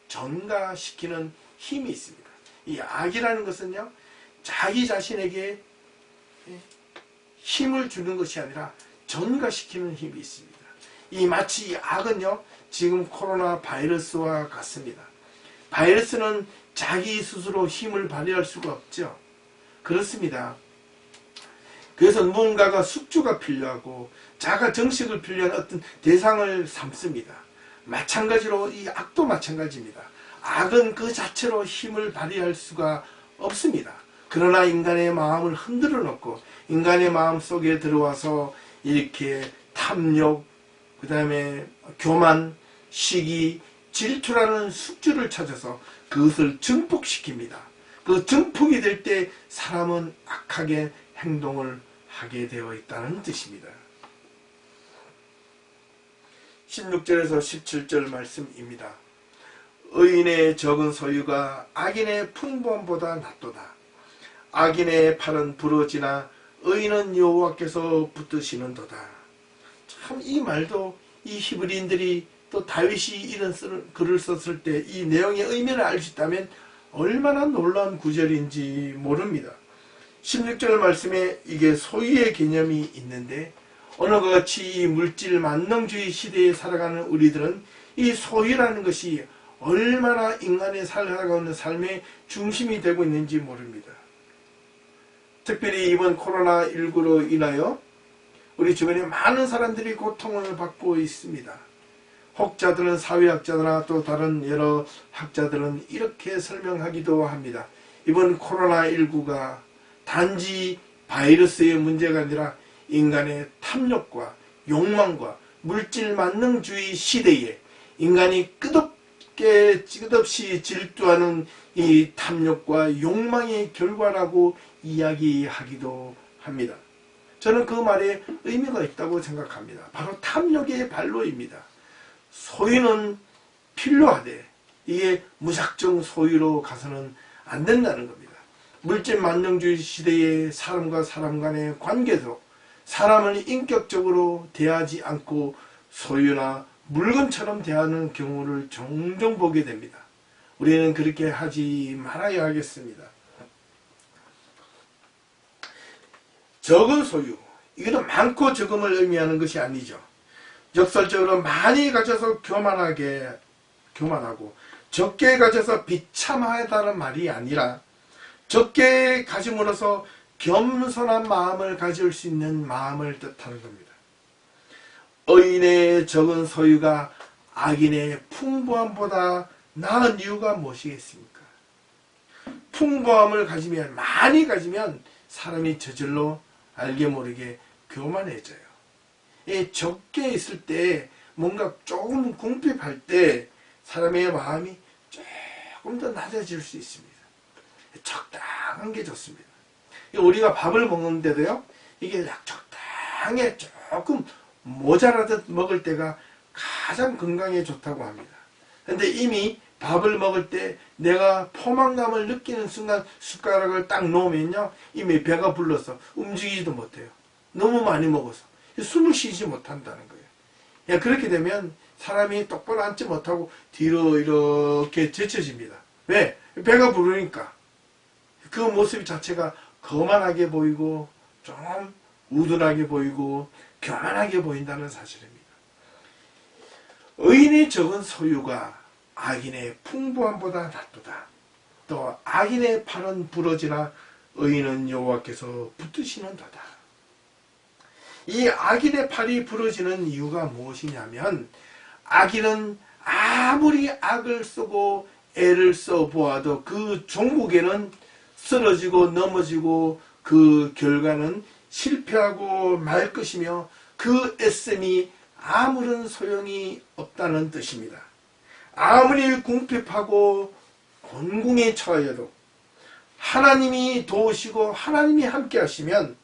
전가시키는 힘이 있습니다. 이 악이라는 것은요, 자기 자신에게 힘을 주는 것이 아니라 전가시키는 힘이 있습니다. 이 마치 이 악은요, 지금 코로나 바이러스와 같습니다. 바이러스는 자기 스스로 힘을 발휘할 수가 없죠. 그렇습니다. 그래서 누군가가 숙주가 필요하고 자가 정식을 필요한 어떤 대상을 삼습니다. 마찬가지로 이 악도 마찬가지입니다. 악은 그 자체로 힘을 발휘할 수가 없습니다. 그러나 인간의 마음을 흔들어 놓고 인간의 마음 속에 들어와서 이렇게 탐욕, 그 다음에 교만, 시기, 질투라는 숙주를 찾아서 그것을 증폭시킵니다. 그 증폭이 될 때 사람은 악하게 행동을 하게 되어 있다는 뜻입니다. 16절에서 17절 말씀입니다. 의인의 적은 소유가 악인의 풍부함보다 낫도다. 악인의 팔은 부러지나 의인은 여호와께서 붙드시는도다. 참 이 말도 이 히브리인들이 또 다윗이 이런 글을 썼을 때 이 내용의 의미를 알 수 있다면 얼마나 놀라운 구절인지 모릅니다. 16절 말씀에 이게 소유의 개념이 있는데 오늘과 같이 이 물질 만능주의 시대에 살아가는 우리들은 이 소유라는 것이 얼마나 인간의 살아가는 삶의 중심이 되고 있는지 모릅니다. 특별히 이번 코로나19로 인하여 우리 주변에 많은 사람들이 고통을 받고 있습니다. 혹자들은 사회학자나 또 다른 여러 학자들은 이렇게 설명하기도 합니다. 이번 코로나19가 단지 바이러스의 문제가 아니라 인간의 탐욕과 욕망과 물질 만능주의 시대에 인간이 끝없이 질투하는 이 탐욕과 욕망의 결과라고 이야기하기도 합니다. 저는 그 말에 의미가 있다고 생각합니다. 바로 탐욕의 발로입니다. 소유는 필요하되 이게 무작정 소유로 가서는 안 된다는 겁니다. 물질 만능주의 시대의 사람과 사람 간의 관계도 사람을 인격적으로 대하지 않고 소유나 물건처럼 대하는 경우를 종종 보게 됩니다. 우리는 그렇게 하지 말아야 하겠습니다. 적은 소유, 이것은 많고 적음을 의미하는 것이 아니죠. 역설적으로 많이 가져서 교만하고 적게 가져서 비참하다는 말이 아니라 적게 가짐으로써 겸손한 마음을 가질 수 있는 마음을 뜻하는 겁니다. 의인의 적은 소유가 악인의 풍부함보다 나은 이유가 무엇이겠습니까? 풍부함을 가지면, 많이 가지면 사람이 저절로 알게 모르게 교만해져요. 적게 있을 때 뭔가 조금 궁핍할 때 사람의 마음이 조금 더 낮아질 수 있습니다. 적당한 게 좋습니다. 우리가 밥을 먹는데도요, 이게 적당히 조금 모자라듯 먹을 때가 가장 건강에 좋다고 합니다. 근데 이미 밥을 먹을 때 내가 포만감을 느끼는 순간 숟가락을 딱 놓으면요, 이미 배가 불러서 움직이지도 못해요. 너무 많이 먹어서 숨을 쉬지 못한다는 거예요. 그렇게 되면 사람이 똑바로 앉지 못하고 뒤로 이렇게 제쳐집니다. 왜? 배가 부르니까. 그 모습 자체가 거만하게 보이고 좀 우둔하게 보이고 교만하게 보인다는 사실입니다. 의인의 적은 소유가 악인의 풍부함보다 낫도다. 또 악인의 팔은 부러지나 의인은 여호와께서 붙드시는도다. 이 악인의 팔이 부러지는 이유가 무엇이냐면, 악인은 아무리 악을 쓰고 애를 써보아도 그 종국에는 쓰러지고 넘어지고 그 결과는 실패하고 말 것이며 그 애씀이 아무런 소용이 없다는 뜻입니다. 아무리 궁핍하고 곤궁에 처하여도 하나님이 도우시고 하나님이 함께 하시면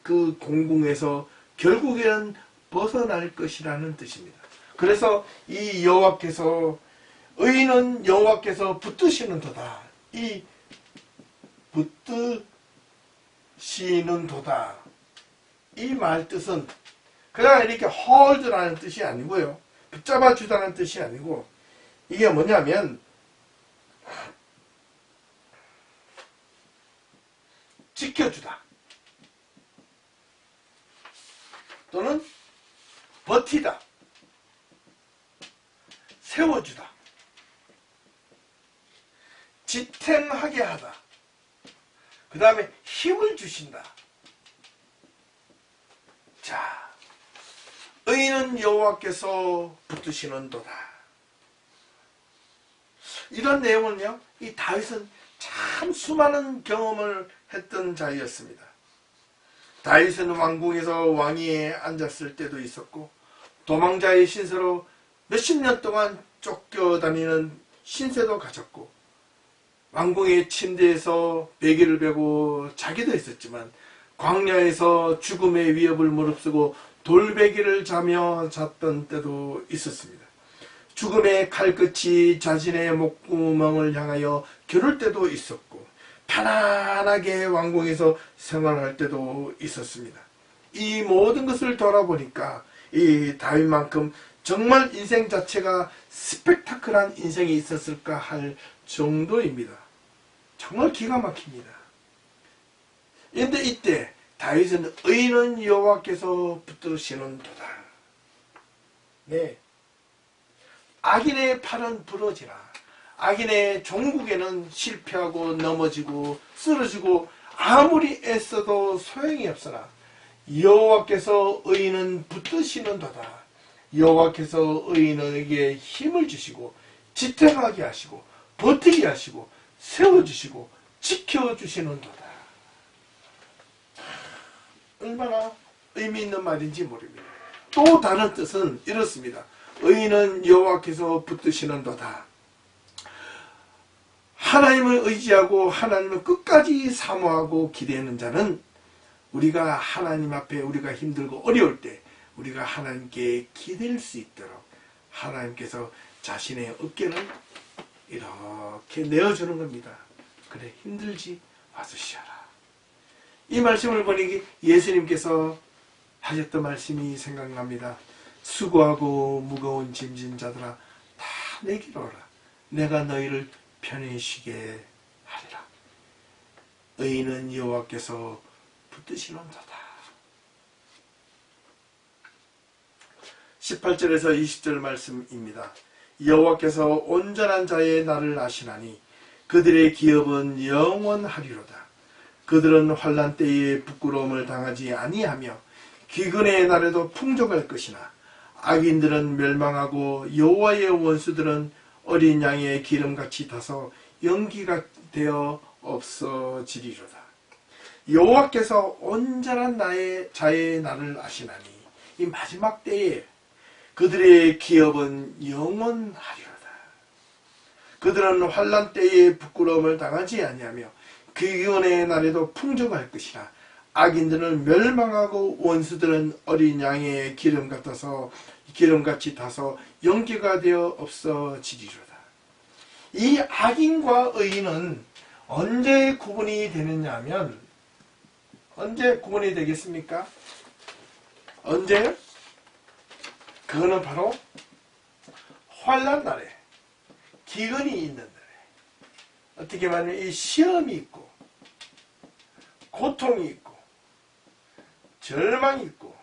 그 공궁에서 결국에는 벗어날 것이라는 뜻입니다. 그래서 이 여호와께서, 의인은 여호와께서 붙드시는도다. 이 붙드시는도다. 이 말 뜻은 그냥 이렇게 홀드라는 뜻이 아니고요. 붙잡아 주다는 뜻이 아니고, 이게 뭐냐면 지켜주다. 또는 버티다. 세워주다. 지탱하게 하다. 그 다음에 힘을 주신다. 자, 의인은 여호와께서 붙드시는도다. 이런 내용은요, 이 다윗은 참 수많은 경험을 했던 자였습니다. 다윗은 왕궁에서 왕위에 앉았을 때도 있었고, 도망자의 신세로 몇십 년 동안 쫓겨다니는 신세도 가졌고, 왕궁의 침대에서 베개를 베고 자기도 있었지만, 광야에서 죽음의 위협을 무릅쓰고 돌베개를 자며 잤던 때도 있었습니다. 죽음의 칼끝이 자신의 목구멍을 향하여 겨룰 때도 있었고, 편안하게 왕궁에서 생활할 때도 있었습니다. 이 모든 것을 돌아보니까 이 다윗만큼 정말 인생 자체가 스펙타클한 인생이 있었을까 할 정도입니다. 정말 기가 막힙니다. 그런데 이때 다윗은 의인은 여호와께서 붙드시는도다. 네, 악인의 팔은 부러지나 악인의 종국에는 실패하고 넘어지고 쓰러지고 아무리 애써도 소용이 없으나 여호와께서 의인은 붙드시는도다. 여호와께서 의인에게 힘을 주시고 지탱하게 하시고 버티게 하시고 세워주시고 지켜주시는도다. 얼마나 의미 있는 말인지 모릅니다. 또 다른 뜻은 이렇습니다. 의인은 여호와께서 붙드시는도다. 하나님을 의지하고 하나님을 끝까지 사모하고 기대하는 자는 우리가 하나님 앞에 우리가 힘들고 어려울 때 우리가 하나님께 기댈 수 있도록 하나님께서 자신의 어깨를 이렇게 내어주는 겁니다. 그래, 힘들지 와서 쉬어라. 이 말씀을 보니 예수님께서 하셨던 말씀이 생각납니다. 수고하고 무거운 짐진 자들아 다 내게로 오라. 내가 너희를 편히 쉬게 하리라. 의인은 여호와께서 붙드시는도다. 18절에서 20절 말씀입니다. 여호와께서 온전한 자의 날을 아시나니 그들의 기업은 영원하리로다. 그들은 환난 때에 부끄러움을 당하지 아니하며 기근의 날에도 풍족할 것이나 악인들은 멸망하고 여호와의 원수들은 어린 양의 기름같이 타서 연기가 되어 없어지리로다. 여호와께서 온전한 자의 날을 아시나니 이 마지막 때에 그들의 기업은 영원하리로다. 그들은 환난 때에 부끄러움을 당하지 아니하며 기근의 날에도 풍족할 것이라. 악인들은 멸망하고 원수들은 어린 양의 기름같이 타서 연기가 되어 없어지리로다. 이 악인과 의인은 언제 구분이 되느냐 하면 언제 구분이 되겠습니까? 언제? 그거는 바로 환난 날에, 기근이 있는 날에, 어떻게 말하면 이 시험이 있고 고통이 있고 절망이 있고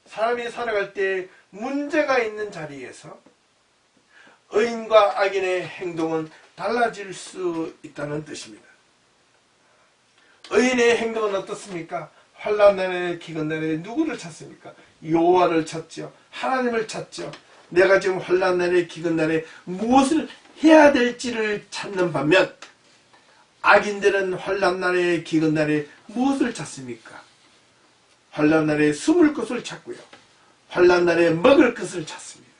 사람이 살아갈 때 문제가 있는 자리에서 의인과 악인의 행동은 달라질 수 있다는 뜻입니다. 의인의 행동은 어떻습니까? 환난 날에 기근 날에 누구를 찾습니까? 여호와를 찾죠. 하나님을 찾죠. 내가 지금 환난 날에 기근 날에 무엇을 해야 될지를 찾는 반면 악인들은 환난 날에 기근 날에 무엇을 찾습니까? 환난 날에 숨을 곳을 찾고요. 환난 날에 먹을 것을 찾습니다.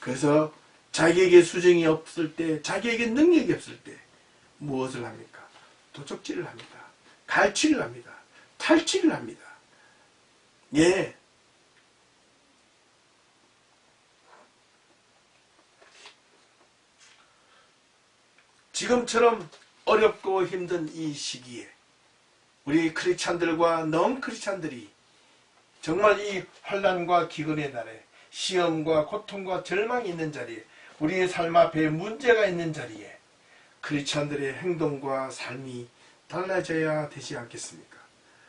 그래서 자기에게 수정이 없을 때, 자기에게 능력이 없을 때 무엇을 합니까? 도적질을 합니다. 갈취를 합니다. 탈취를 합니다. 예. 지금처럼 어렵고 힘든 이 시기에 우리 크리스찬들과 넌 크리스찬들이 정말 이 환난과 기근의 날에 시험과 고통과 절망이 있는 자리에 우리의 삶 앞에 문제가 있는 자리에 크리스찬들의 행동과 삶이 달라져야 되지 않겠습니까?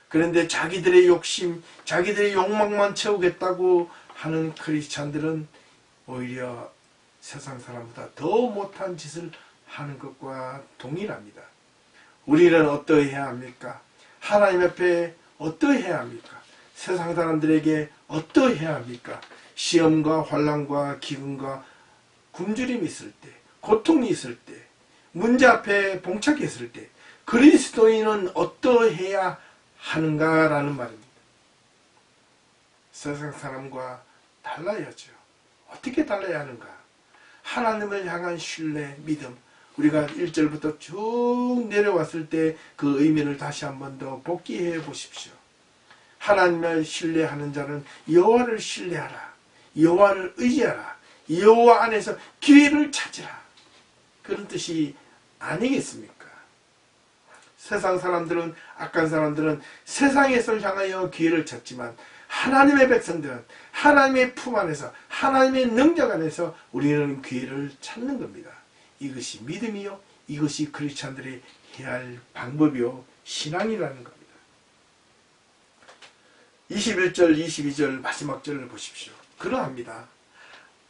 그런데 자기들의 욕심, 자기들의 욕망만 채우겠다고 하는 크리스찬들은 오히려 세상 사람보다 더 못한 짓을 하는 것과 동일합니다. 우리는 어떠해야 합니까? 하나님 앞에 어떠해야 합니까? 세상 사람들에게 어떠해야 합니까? 시험과 환난과 기근과 굶주림이 있을 때, 고통이 있을 때, 문제 앞에 봉착했을 때 그리스도인은 어떠해야 하는가라는 말입니다. 세상 사람과 달라야죠. 어떻게 달라야 하는가? 하나님을 향한 신뢰, 믿음. 우리가 1절부터 쭉 내려왔을 때 그 의미를 다시 한 번 더 복기해 보십시오. 하나님을 신뢰하는 자는 여호와를 신뢰하라. 여호와를 의지하라. 여호와 안에서 기회를 찾으라. 그런 뜻이 아니겠습니까? 세상 사람들은, 악한 사람들은 세상에서 향하여 기회를 찾지만 하나님의 백성들은 하나님의 품 안에서 하나님의 능력 안에서 우리는 기회를 찾는 겁니다. 이것이 믿음이요, 이것이 크리스찬들이 해야 할 방법이요, 신앙이라는 겁니다. 21절 22절 마지막 절을 보십시오. 그러합니다.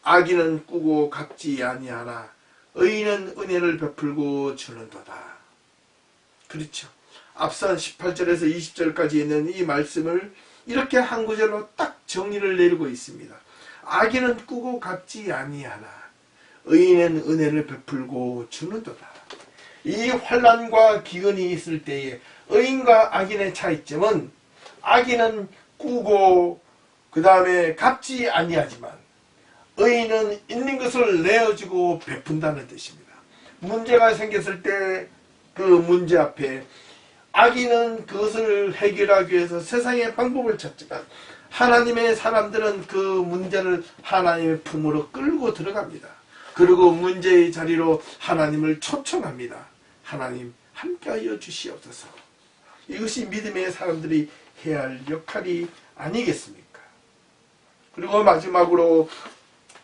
악인은 꾸고 갚지 아니하나 의인은 은혜를 베풀고 주는도다. 그렇죠. 앞선 18절에서 20절까지 있는 이 말씀을 이렇게 한 구절로 딱 정리를 내리고 있습니다. 악인은 꾸고 갚지 아니하나 의인은 은혜를 베풀고 주는도다. 이 환난과 기근이 있을 때에 의인과 악인의 차이점은 악인은 꾸고 그 다음에 갚지 아니하지만 의인은 있는 것을 내어주고 베푼다는 뜻입니다. 문제가 생겼을 때 그 문제 앞에 악인은 그것을 해결하기 위해서 세상의 방법을 찾지만 하나님의 사람들은 그 문제를 하나님의 품으로 끌고 들어갑니다. 그리고 문제의 자리로 하나님을 초청합니다. 하나님 함께하여 주시옵소서. 이것이 믿음의 사람들이 해야 할 역할이 아니겠습니까? 그리고 마지막으로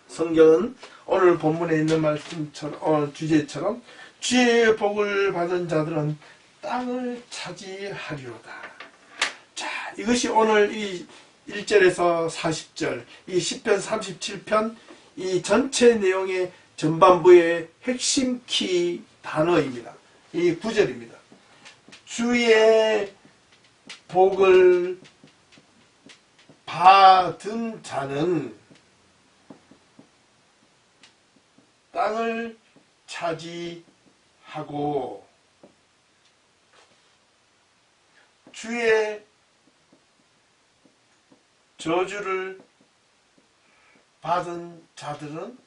성경은 오늘 본문에 있는 말씀처럼 주제처럼 주의 복을 받은 자들은 땅을 차지하리로다. 자, 이것이 오늘 이 1절에서 40절 이 시편 37편 이 전체 내용의 전반부의 핵심 키 단어입니다. 이 구절입니다. 주의 복을 받은 자는 땅을 차지하고 주의 저주를 받은 자들은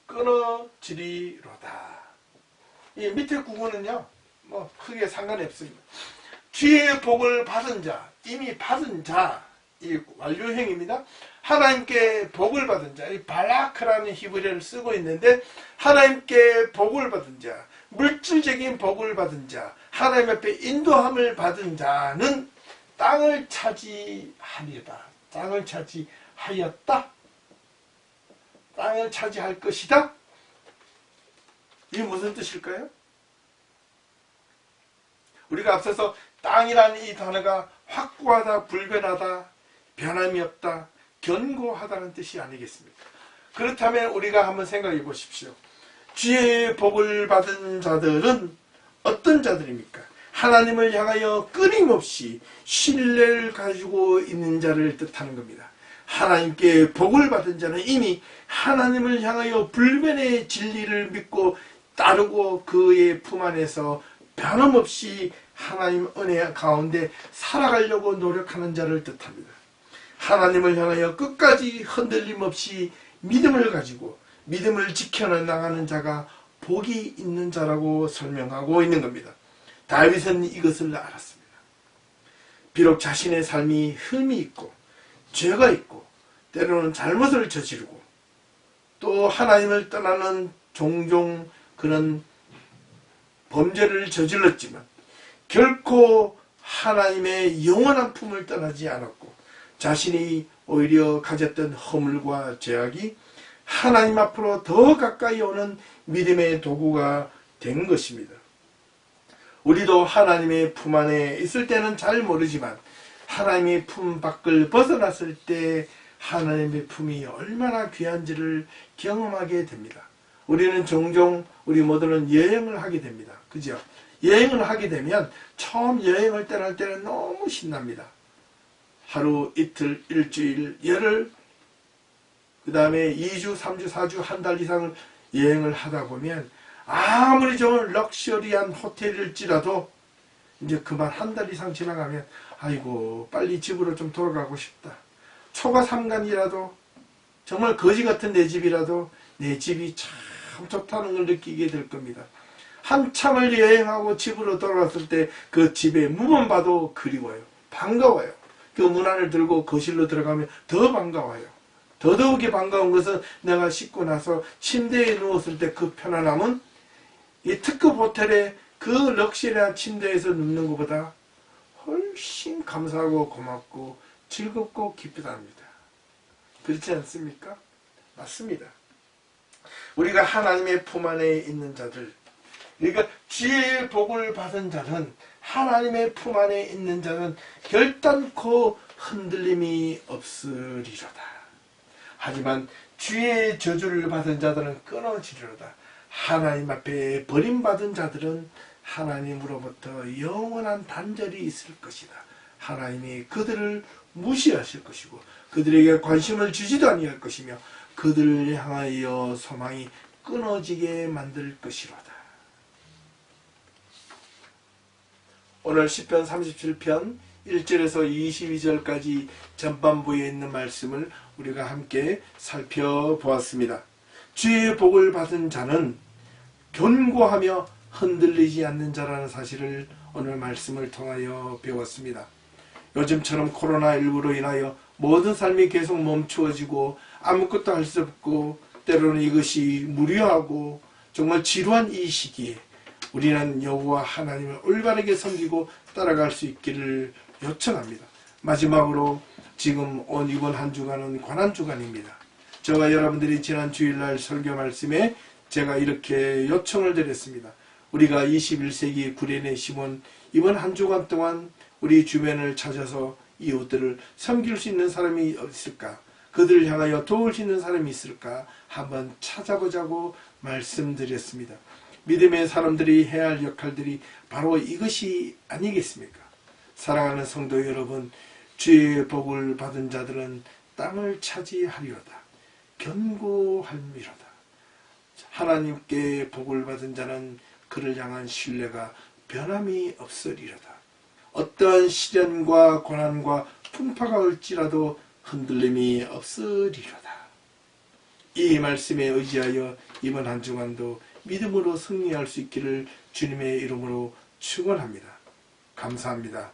끊어지리로다. 이 밑에 구문은요, 뭐 크게 상관이 없습니다. 주의 복을 받은 자, 이미 받은 자, 이 완료형입니다. 하나님께 복을 받은 자, 이 발라크라는 히브리어를 쓰고 있는데 하나님께 복을 받은 자, 물질적인 복을 받은 자, 하나님 앞에 인도함을 받은 자는 땅을 차지하리다. 땅을 차지하였다. 땅을 차지할 것이다. 이게 무슨 뜻일까요? 우리가 앞서서 땅이라는 이 단어가 확고하다, 불변하다, 변함이 없다, 견고하다는 뜻이 아니겠습니까? 그렇다면 우리가 한번 생각해 보십시오. 주의 복을 받은 자들은 어떤 자들입니까? 하나님을 향하여 끊임없이 신뢰를 가지고 있는 자를 뜻하는 겁니다. 하나님께 복을 받은 자는 이미 하나님을 향하여 불변의 진리를 믿고 따르고 그의 품 안에서 변함없이 하나님 은혜 가운데 살아가려고 노력하는 자를 뜻합니다. 하나님을 향하여 끝까지 흔들림 없이 믿음을 가지고 믿음을 지켜나가는 자가 복이 있는 자라고 설명하고 있는 겁니다. 다윗은 이것을 알았습니다. 비록 자신의 삶이 흠이 있고 죄가 있고 때로는 잘못을 저지르고 또 하나님을 떠나는 종종 그런 범죄를 저질렀지만 결코 하나님의 영원한 품을 떠나지 않았고 자신이 오히려 가졌던 허물과 죄악이 하나님 앞으로 더 가까이 오는 믿음의 도구가 된 것입니다. 우리도 하나님의 품 안에 있을 때는 잘 모르지만 하나님의 품 밖을 벗어났을 때 하나님의 품이 얼마나 귀한지를 경험하게 됩니다. 우리는 종종 우리 모두는 여행을 하게 됩니다. 그죠? 여행을 하게 되면 처음 여행을 떠날 때는 너무 신납니다. 하루, 이틀, 일주일, 열흘, 그 다음에 2주, 3주, 4주, 한 달 이상을 여행을 하다 보면 아무리 좋은 럭셔리한 호텔일지라도 이제 그만 한 달 이상 지나가면 아이고 빨리 집으로 좀 돌아가고 싶다. 초가 삼간이라도 정말 거지 같은 내 집이라도 내 집이 참 좋다는 걸 느끼게 될 겁니다. 한참을 여행하고 집으로 돌아왔을 때 그 집의 문만 봐도 그리워요. 반가워요. 그 문 안을 들고 거실로 들어가면 더 반가워요. 더더욱이 반가운 것은 내가 씻고 나서 침대에 누웠을 때 그 편안함은 이 특급 호텔의 그 럭셔리한 침대에서 눕는 것보다 훨씬 감사하고 고맙고 즐겁고 기쁘답니다. 그렇지 않습니까? 맞습니다. 우리가 하나님의 품 안에 있는 자들, 그러니까 주의 복을 받은 자는, 하나님의 품 안에 있는 자는 결단코 흔들림이 없으리로다. 하지만 주의 저주를 받은 자들은 끊어지리로다. 하나님 앞에 버림받은 자들은 하나님으로부터 영원한 단절이 있을 것이다. 하나님이 그들을 무시하실 것이고 그들에게 관심을 주지도 아니할 것이며 그들을 향하여 소망이 끊어지게 만들 것이로다. 오늘 시편 37편 1절에서 22절까지 전반부에 있는 말씀을 우리가 함께 살펴보았습니다. 주의 복을 받은 자는 견고하며 흔들리지 않는 자라는 사실을 오늘 말씀을 통하여 배웠습니다. 요즘처럼 코로나19로 인하여 모든 삶이 계속 멈추어지고 아무것도 할 수 없고 때로는 이것이 무료하고 정말 지루한 이 시기에 우리는 여호와 하나님을 올바르게 섬기고 따라갈 수 있기를 요청합니다. 마지막으로 지금 이번 한 주간은 고난주간입니다. 저와 여러분들이 지난 주일날 설교 말씀에 제가 이렇게 요청을 드렸습니다. 우리가 21세기 구련의 시몬 이번 한 주간 동안 우리 주변을 찾아서 이웃들을 섬길 수 있는 사람이 있을까? 그들을 향하여 도울 수 있는 사람이 있을까? 한번 찾아보자고 말씀드렸습니다. 믿음의 사람들이 해야 할 역할들이 바로 이것이 아니겠습니까? 사랑하는 성도 여러분, 주의 복을 받은 자들은 땅을 차지하리로다. 견고할미로다. 하나님께 복을 받은 자는 그를 향한 신뢰가 변함이 없으리로다. 어떠한 시련과 고난과 풍파가 올지라도 흔들림이 없으리로다. 이 말씀에 의지하여 이번 한 주간도 믿음으로 승리할 수 있기를 주님의 이름으로 축원합니다. 감사합니다.